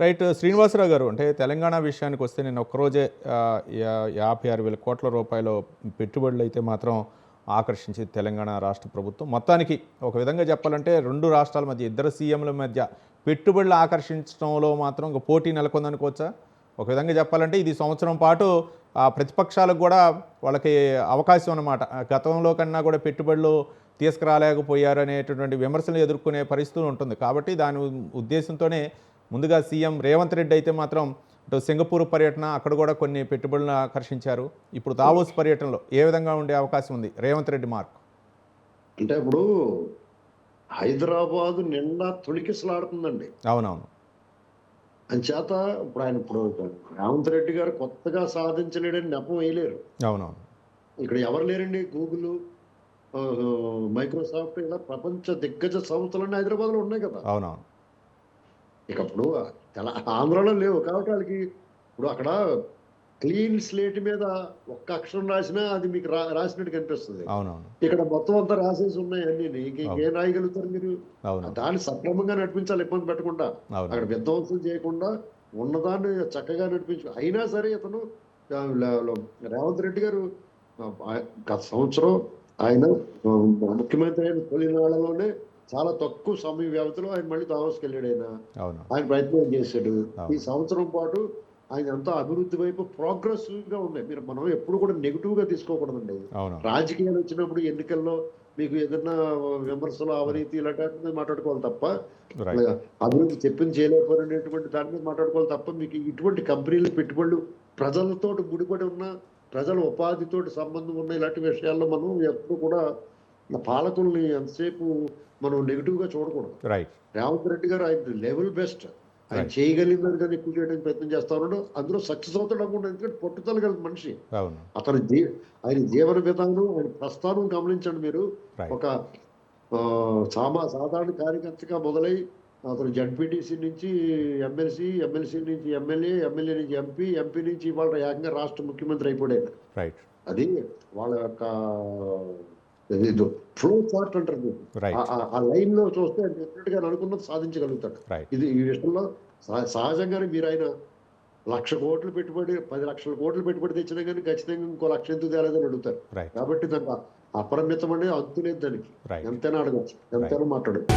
Right. Srinivasarao గారు, అంటే తెలంగాణ విషయానికి వస్తే నేను ఒక్కరోజే 56,000 కోట్ల రూపాయలు పెట్టుబడులు అయితే మాత్రం ఆకర్షించింది తెలంగాణ రాష్ట్ర ప్రభుత్వం. మొత్తానికి ఒక విధంగా చెప్పాలంటే రెండు రాష్ట్రాల మధ్య, ఇద్దరు సీఎంల మధ్య పెట్టుబడులు ఆకర్షించడంలో మాత్రం ఒక పోటీ నెలకొందనుకోవచ్చా? ఒక విధంగా చెప్పాలంటే ఇది సంవత్సరం పాటు ప్రతిపక్షాలకు కూడా వాళ్ళకి అవకాశం అన్నమాట. గతంలో కన్నా కూడా పెట్టుబడులు తీసుకురాలేకపోయారు అనేటటువంటి విమర్శలు ఎదుర్కొనే పరిస్థితి ఉంటుంది. కాబట్టి దాని ఉద్దేశంతోనే ముందుగా సీఎం రేవంత్ రెడ్డి అయితే మాత్రం సింగపూర్ పర్యటన, అక్కడ కూడా కొన్ని పెట్టుబడులను ఆకర్షించారు. ఇప్పుడు దావోస్ పర్యటనలో ఏ విధంగా ఉండే అవకాశం ఉంది రేవంత్ రెడ్డి మార్క్? అంటే ఇప్పుడు హైదరాబాద్ నిండా తొలికిసలాడుతుందండి. అవునవును. అంచేత ఇప్పుడు రేవంత్ రెడ్డి గారు కొత్తగా సాధించలేడని నెపం వేయలేరు. అవునవును. ఇక్కడ ఎవరు లేరండి. గూగుల్, మైక్రోసాఫ్ట్, ఇలా ప్రపంచ దిగ్గజ సంస్థలన్నీ హైదరాబాద్లో ఉన్నాయి కదా. అవునవును. ఇక ఇప్పుడు ఆంధ్రాలో లేవు కాబట్టి వాళ్ళకి ఇప్పుడు అక్కడ క్లీన్ స్లేట్ మీద ఒక్క అక్షరం రాసినా అది మీకు రాసినట్టు కనిపిస్తుంది. అవునవును. ఇక్కడ మొత్తం అంతా రాసేసి ఉన్నాయి అన్ని. ఇంకేం రాయగలుగుతారు మీరు? దాన్ని సక్రమంగా నడిపించాలి, ఇబ్బంది పెట్టకుండా, అక్కడ విధ్వంసం చేయకుండా ఉన్నదాన్ని చక్కగా నడిపించు. అయినా సరే ఇతను రేవంత్ రెడ్డి గారు గత సంవత్సరం ఆయన ముఖ్యమంత్రి అయిన తొలి నాళ్లలోనే చాలా తక్కువ సమయ వ్యవధిలో ఆయన మళ్ళీ దావోస్కి వెళ్ళాడు. ఆయన ప్రయత్నం చేశాడు. ఈ సంవత్సరం పాటు ఆయన ఎంతో అభివృద్ధి వైపు ప్రోగ్రెసివ్ గా ఉన్నాయి. మనం ఎప్పుడు కూడా నెగిటివ్ గా తీసుకోకూడదండి. రాజకీయాలు వచ్చినప్పుడు ఎన్నికల్లో మీకు ఏదైనా విమర్శలు, అవినీతి ఇలాంటి మాట్లాడుకోవాలి తప్ప, అభివృద్ధి చెప్పింది చేయలేకపోయినటువంటి దాని మీద మాట్లాడుకోవాలి తప్ప, మీకు ఇటువంటి కంపెనీలు పెట్టుబడులు ప్రజలతో ముడిపడి ఉన్న, ప్రజల ఉపాధితోటి సంబంధం ఉన్న ఇలాంటి విషయాల్లో మనం ఎప్పుడు కూడా పాలకుల్ని ఎంతసేపు మనం నెగిటివ్ గా చూడకూడదు. రేవంత్ రెడ్డి గారు ఆయన లెవెల్ బెస్ట్, ఆయన చేయగలిగినది కానీ ఎక్కువ చేయడానికి ప్రయత్నం చేస్తా ఉన్నాడు. అందులో సక్సెస్ అవుతాడు అనుకుంటా. ఎందుకంటే పట్టుదల కలిగిన మనిషి. ఆయన జీవన విధానం, ఆయన ప్రస్థానం గమనించండి మీరు. ఒక సాధారణ కార్యకర్తగా మొదలై అతను జడ్పీటీసీ నుంచి ఎమ్మెల్సీ, ఎమ్మెల్సీ నుంచి ఎమ్మెల్యే, ఎమ్మెల్యే నుంచి ఎంపీ, ఎంపీ నుంచి ఇవాళ ఏకంగా రాష్ట్ర ముఖ్యమంత్రి అయిపోయాడు. అది వాళ్ళ యొక్క ఫ్లో చార్ట్ అంటారు. ఆ లైన్ లో చూస్తే డెఫినెట్ గా అనుకున్నది సాధించగలుగుతాడు. ఇది ఈ విషయంలో సహజంగానే మీరు ఆయన 1,00,000 కోట్లు పెట్టుబడి, 10 లక్షల కోట్లు పెట్టుబడి తెచ్చినా కానీ ఖచ్చితంగా ఇంకో 1,00,000 ఎందుకు తేలేదని అడుగుతారు. కాబట్టి దానికి అపరిమితం అనేది అంతు లేదు. దానికి ఎంతైనా అడగచ్చు, ఎంతైనా మాట్లాడచ్చు.